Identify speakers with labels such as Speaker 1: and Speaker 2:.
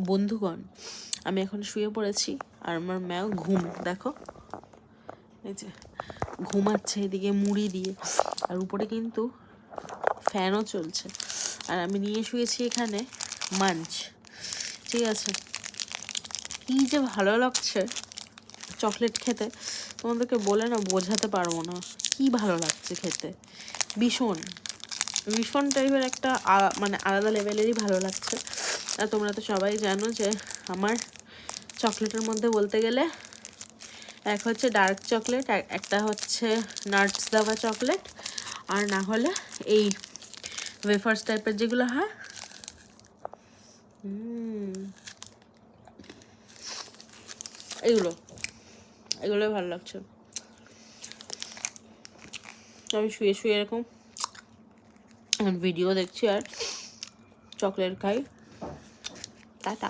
Speaker 1: বন্ধুগণ, আমি এখন শুয়ে পড়েছি আর আমার ম্যাও ঘুম, দেখো এই যে ঘুমাচ্ছে এদিকে মুড়ি দিয়ে, আর উপরে কিন্তু ফ্যানও চলছে, আর আমি নিয়ে শুয়েছি এখানে মাঞ্চ। ঠিক আছে, কি যে ভালো লাগছে চকলেট খেতে, তোমাদেরকে বলে না বোঝাতে পারবো না কি ভালো লাগছে খেতে। ভীষণ ভীষণ টাইপের একটা মানে আলাদা লেভেলেরই ভালো লাগছে। আর তোমরা তো সবাই জানো যে আমার চকলেটের মধ্যে বলতে গেলে এক হচ্ছে ডার্ক চকলেট, একটা হচ্ছে নাটস দেওয়া চকলেট, আর না হলে এই ওয়েফার্স টাইপের যেগুলো হয়। এগুলো ভালো লাগছে। আমি শুয়ে শুয়ে এরকম ভিডিও দেখছি আর চকলেট খাই। টাটা।